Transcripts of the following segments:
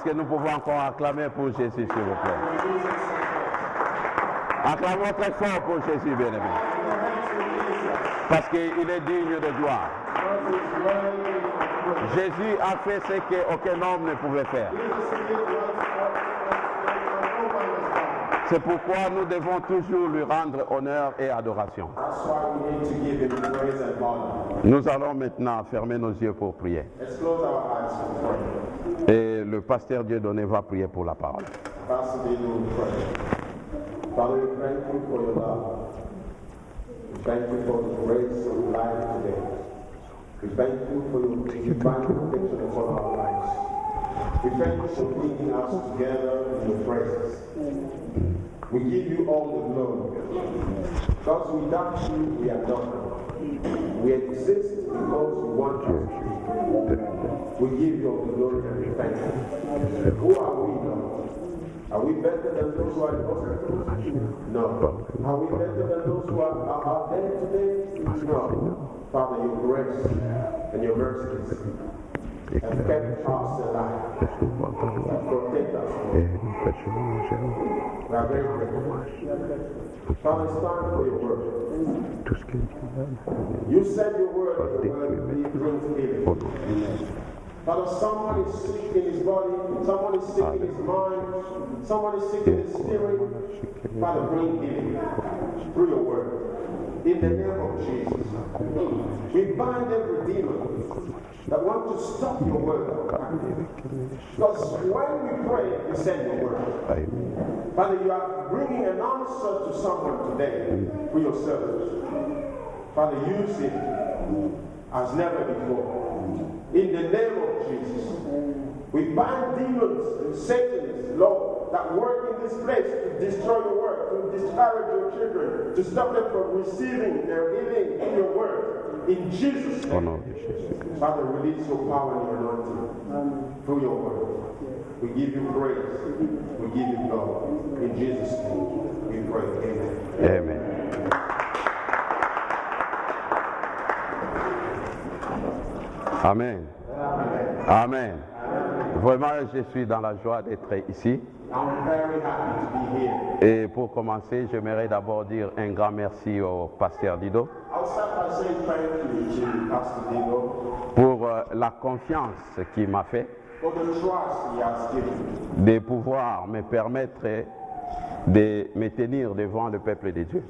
que nous pouvons encore acclamer pour Jésus, s'il vous plaît? Acclamons très fort pour Jésus, bien-aimé. Parce qu'il est digne de gloire. Jésus a fait ce qu'aucun homme ne pouvait faire. C'est pourquoi nous devons toujours lui rendre honneur et adoration. Nous allons maintenant fermer nos yeux pour prier. Et le pasteur Dieudonné va prier pour la parole. Father, we thank you for your love. We thank you for the grace of life today. We thank you for your divine protection upon our lives. We thank you for bringing us together in your presence. We give you all the glory. Because without you, we are nothing. We exist because you want us. We give you all the glory and we thank you. Who are we now? Are we better than those who are in hospitals? No. Are we better than those who are dead today? No. Father, your grace and your mercies have kept us alive. Have protected us. We are very grateful. Father, it's time for your word. You said your word, the word brings healing. Father, someone is sick in his body, someone is sick in his mind, someone is sick in his spirit. Father, bring healing through your word. In the name of Jesus. We bind every demon that wants to stop your word. Because when we pray, you send your word. Father, you are bringing an answer to someone today for your service. Father, use it as never before. In the name of Jesus, we bind demons and Satans, Lord, that work in this place to destroy your word, to discourage your children, to stop them from receiving their healing in your word. In Jesus' name, Father, release your power and your anointing through your word. We give you praise. We give you glory. In Jesus' name, we pray. Amen. Amen. Amen. Amen. Vraiment, je suis dans la joie d'être ici. Et pour commencer, j'aimerais d'abord dire un grand merci au pasteur Dido pour la confiance qu'il m'a fait de pouvoir me permettre de me tenir devant le peuple de Dieu.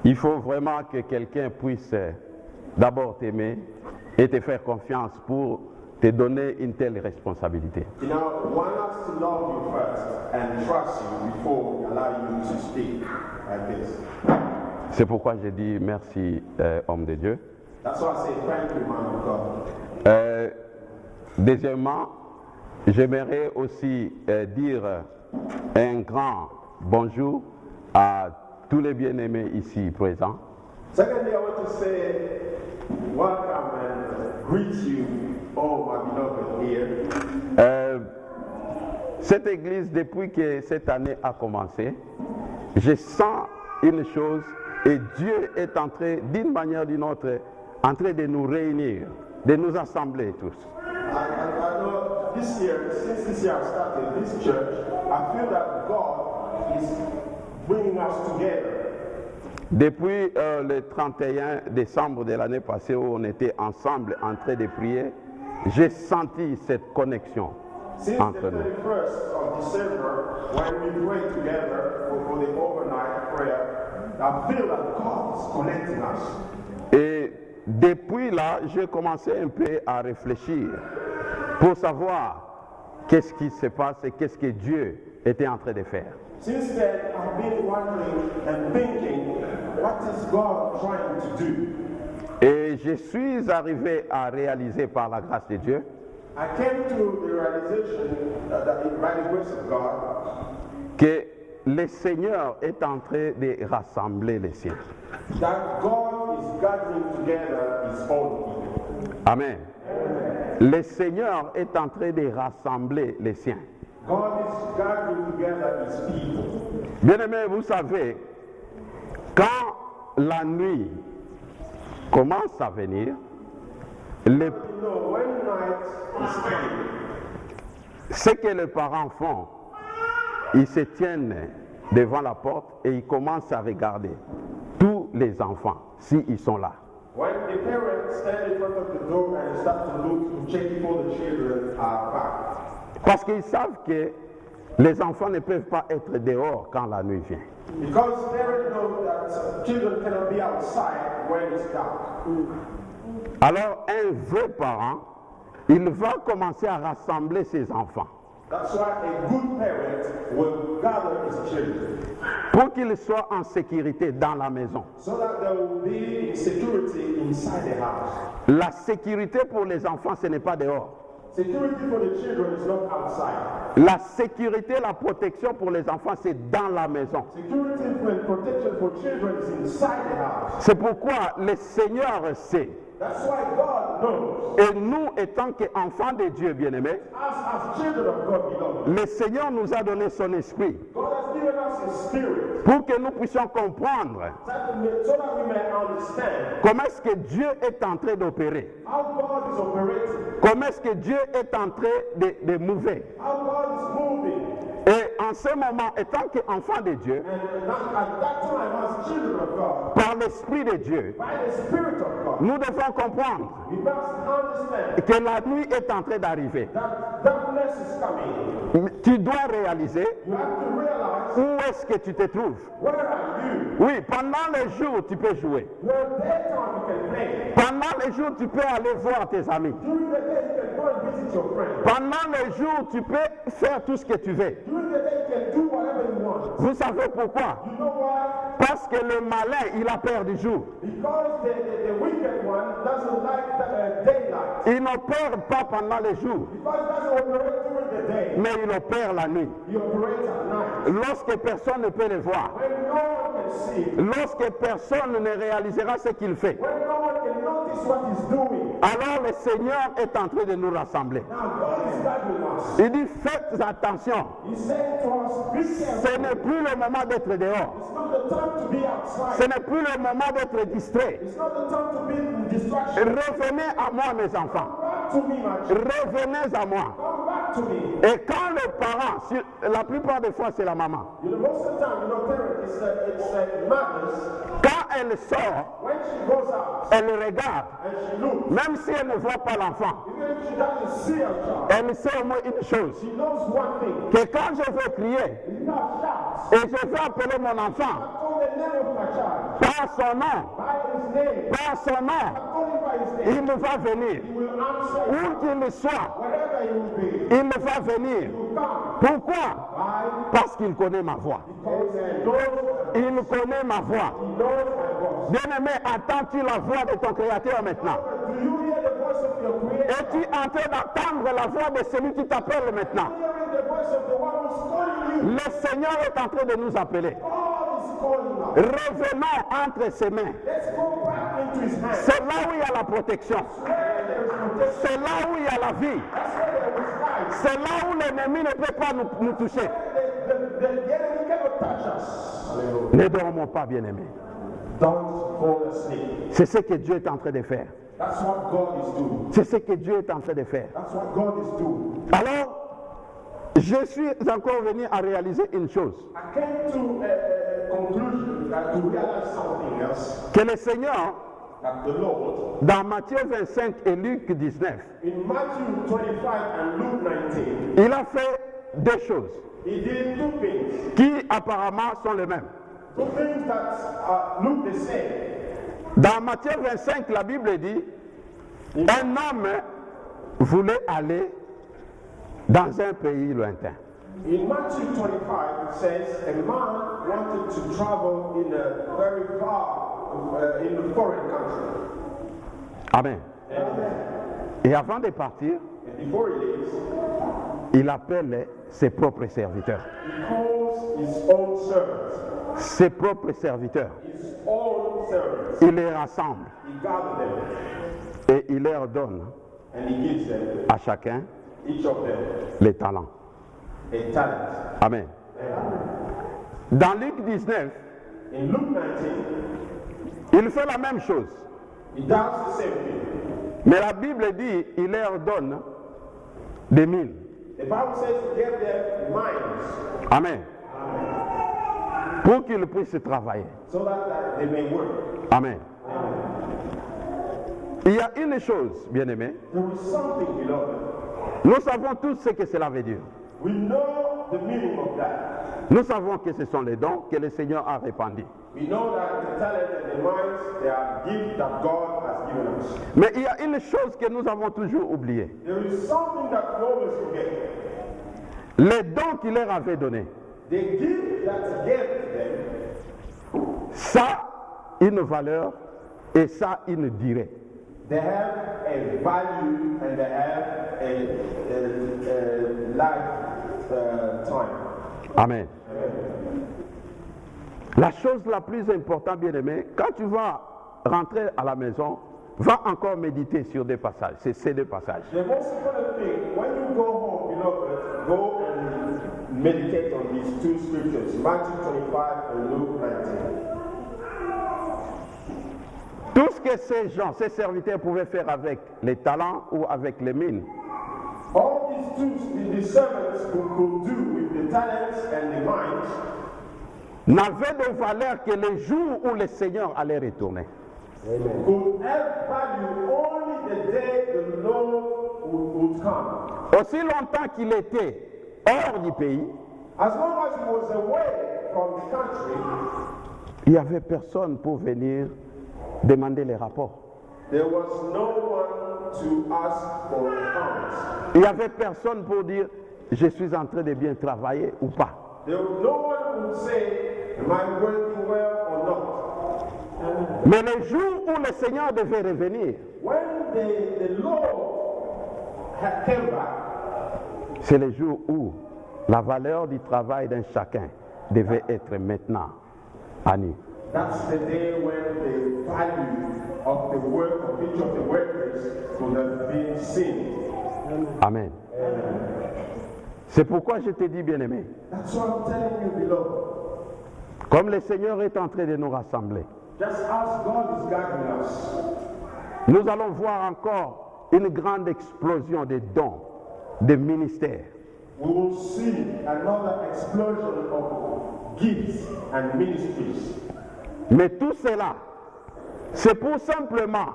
Il faut vraiment que quelqu'un puisse d'abord t'aimer et te faire confiance pour te donner une telle responsabilité. C'est pourquoi je dis merci, homme de Dieu. Deuxièmement, j'aimerais aussi dire un grand bonjour à tous les bien-aimés ici présents. Secondly, I want to say welcome and greet you, all my beloved here. Cette église, depuis que cette année a commencé, je sens une chose et Dieu est en train, d'une manière ou d'une autre, en train de nous réunir, de nous assembler tous. I know this year, since this year started, this church, I feel that God is bringing us together. Depuis le 31 décembre de l'année passée où on était ensemble en train de prier, j'ai senti cette connexion entre nous. Et depuis là, j'ai commencé un peu à réfléchir pour savoir qu'est-ce qui se passe et qu'est-ce que Dieu était en train de faire. Since then, I've been wondering and thinking, what is God trying to do? Et je suis arrivé à réaliser par la grâce de Dieu I came to the realization that by the grace of God, que le Seigneur est en train de rassembler les siens. That God is gathering together His own people. Amen. Le Seigneur est en train de rassembler les siens. God is gathering together His people. Bien-aimés, vous savez, quand la nuit commence à venir, Les- know when night is coming. Ce que les parents font, ils se tiennent devant la porte et ils commencent à regarder tous les enfants, s'ils sont là. When the parents stand in front of the door and start to look to check if all the children are back. Parce qu'ils savent que les enfants ne peuvent pas être dehors quand la nuit vient. Because parents know that children cannot be outside when it's dark. Alors un vrai parent, il va commencer à rassembler ses enfants That's why a good parent will gather his children pour qu'ils soient en sécurité dans la maison. so that there will be security inside the house. La sécurité pour les enfants, ce n'est pas dehors. Security for the children is not outside. La sécurité, la protection pour les enfants, c'est dans la maison. Security and protection for children is inside the house. C'est pourquoi le Seigneur sait. That's why God knows. Et nous, étant qu'enfants de Dieu bien-aimés, As children of God belong. le Seigneur nous a donné son esprit God has given us His Spirit pour que nous puissions comprendre so that we may understand comment est-ce que Dieu est en train d'opérer, how God is operating, comment est-ce que Dieu est en train de mouver. how God is moving. Et en ce moment, étant qu'enfants de Dieu, And at that time, as children of God, par l'Esprit de Dieu, by the Spirit of God, nous devons comprendre we must understand que la nuit est en train d'arriver. that darkness is coming. Tu dois réaliser You have to realize où est-ce que tu te trouves. where are you? Oui, pendant les jours, tu peux jouer. Your daytime you can play. Pendant les jours, tu peux aller voir tes amis. During the day you can go and visit your friends. Pendant les jours, tu peux faire tout ce que tu veux. During the day you can do whatever you want. Vous savez pourquoi? You know why? Parce que le malin, il a peur du jour. Because the wicked one doesn't like the daylight. Il n'opère pas pendant les jours, Because it doesn't operate during the day. mais il opère la nuit. He operates at night. Lorsque personne ne peut le voir, When no one can see, lorsque personne ne réalisera ce qu'il fait, when no one can notice what he's doing, alors le Seigneur est en train de nous rassembler. now God is gathering us. Il dit, faites attention, He's saying to us, be ce careful. n'est plus le moment d'être dehors, It's not the time to be ce outside. n'est plus le moment d'être distrait. It's not the time to be in distraction. Revenez à moi, mes enfants, Come back to me, my children. revenez à moi. Come back to me. Et quand les parents, la plupart des fois c'est la maman, You know, most of the time, parent, it's mothers. quand elle sort, When she goes out elle regarde, and she looks, même si elle ne voit pas l'enfant, even if she doesn't see her child, elle sait au moins une chose, she knows one thing. que quand je veux crier It's not shouts. et je veux appeler mon enfant Call the name of my child par son nom, by his name. par son nom, Call him by his name. il me va venir. He will answer. Où qu'il soit, Wherever he will be, il me va venir. he will come. Pourquoi? Why? Parce qu'il connaît ma voix. Because he knows, Il connaît ma voix. he knows my voice. Bien-aimé, attends-tu la voix de ton Créateur maintenant? Do you hear the voice of your Creator? Es-tu en train d'entendre la voix de celui qui t'appelle maintenant? Hearing the voice of the one who's calling you. Le Seigneur est en train de nous appeler. God is calling us. Revenons entre ses mains. Let's go back into his hands. C'est là où il y a la protection. Where there is protection. C'est là où il y a la vie. That's where there is life. C'est là où l'ennemi ne peut pas nous toucher. The enemy cannot touch us. Hallelujah. Ne dormons pas, bien-aimés. Don't fall asleep. C'est ce que Dieu est en train de faire. That's what God is doing. C'est ce que Dieu est en train de faire. That's what God is doing. Alors, je suis encore venu à réaliser une chose. I came to a conclusion that to realize something else. Que le Seigneur, That the Lord, dans Matthieu 25 et Luc 19, in Matthew 25 and Luke 19, il a fait deux choses he did two things. qui apparemment sont les mêmes. Two things that look the same. Dans Matthieu 25, la Bible dit, un homme voulait aller dans un pays lointain. In Matthew 25, it says a man wanted to travel in a very far, in a foreign country. Amen. And, Et avant de partir, before he leaves, il appelle ses propres serviteurs. he calls his own servants. Ses propres serviteurs. His own servants. Il les rassemble He gathered them et il leur donne and he gives them, à chacun each of them, les talents. a talent. Amen. Dans Luc 19, In Luke 19, il fait la même chose. he does the same thing. Mais la Bible dit, il leur donne des mines. The Bible says to give them minds. Amen. Pour qu'ils puissent travailler. So that they may work. Amen. Il y a une chose, bien-aimés. There is something, beloved. Nous savons tous ce que cela veut dire. We know the meaning of that. Nous savons que ce sont les dons que le Seigneur a répandus. We know that the talent and the minds, they are gifts that God has given us. Mais il y a une chose que nous avons toujours oubliée. There is something that we always forget. Les dons qu'il leur avait donnés. The gift that He gave to them, Ça, une valeur et ça, une durée. they have a value and they have a lifetime. Amen. La chose la plus importante, bien-aimé, quand tu vas rentrer à la maison, va encore méditer sur des passages. C'est ces deux passages. The most important thing, when you go home, beloved, go and meditate on these two scriptures, Matthew 25 and Luke 19. Tout ce que ces gens, ces serviteurs pouvaient faire avec les talents ou avec les mines, All these tools the servants could do with the talents and the minds n'avaient de valeur que le jour où le Seigneur allait retourner. could have value only the day the Lord would come. Aussi longtemps qu'il était hors du pays, As long as he was away from the country, il n'y avait personne pour venir demander les rapports. there was no one to ask for accounts. Il n'y avait personne pour dire je suis en train de bien travailler ou pas. There was no one who would say, am I working well or not? Mais le jour où le Seignor devait revenir, When the Lord came back, c'est le jour où la valeur du travail d'un chacun devait être maintenant à nu. that's the day when the value of the work of each of the workers could have been seen. Amen. C'est pourquoi je te dis, bien-aimé, That's what I'm telling you, beloved. comme le Seigneur est en train de nous rassembler, Just as God is guiding us, nous allons voir encore une grande explosion des dons, des ministères. we will see another explosion of gifts and ministries. Mais tout cela, c'est pour simplement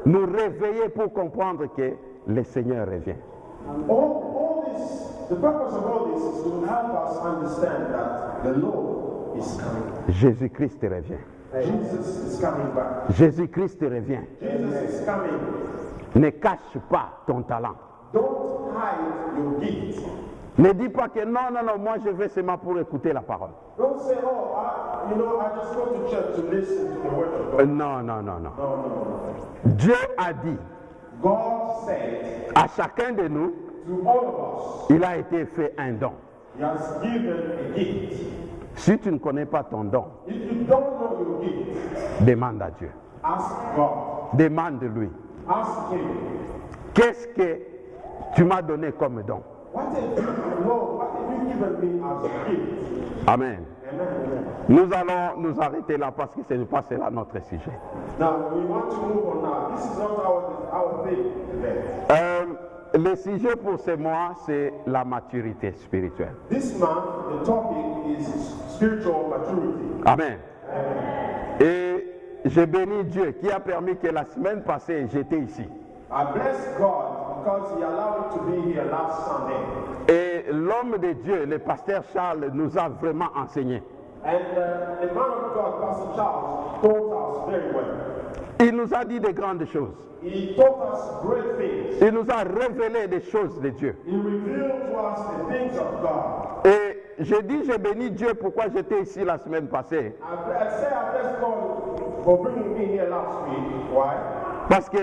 nous réveiller pour comprendre que le Seigneur revient. All this, the purpose of all this is to help us understand that the Lord is coming. Jésus-Christ revient. Jesus is coming back. Jésus-Christ revient. Jesus is coming. Ne cache pas ton talent. Don't hide your gift. Ne dis pas que non, non, non, moi je vais seulement pour écouter la parole. Don't say, oh, I just go to church to listen to the word of God. Non, non, non, non. No. Dieu a dit God said à chacun de nous, to all of us, il a été fait un don. He has given a gift. Si tu ne connais pas ton don, If you don't know your gift, demande à Dieu. ask God. Demande-lui. Ask Him. Qu'est-ce que tu m'as donné comme don? What have you, Lord, what have you given me as a gift? Amen. Amen. Nous allons nous arrêter là parce que ce n'est pas cela notre sujet. Now, we want to move on now. This is not our thing today. Le sujet pour ce mois, c'est la maturité spirituelle. This month, the topic is spiritual maturity. Amen. Et j'ai béni Dieu qui a permis que la semaine passée, j'étais ici. I bless God because He allowed me to be here last Sunday. Et l'homme de Dieu, le pasteur Charles, nous a vraiment enseigné. And the man of God, Pastor Charles, taught us very well. Il nous a dit de grandes choses. He taught us great things. Il nous a révélé des choses de Dieu. He revealed to us the things of God. Et j'ai dit, j'ai béni Dieu pourquoi j'étais ici la semaine passée. I bless God for bringing me here last week. Why? Parce que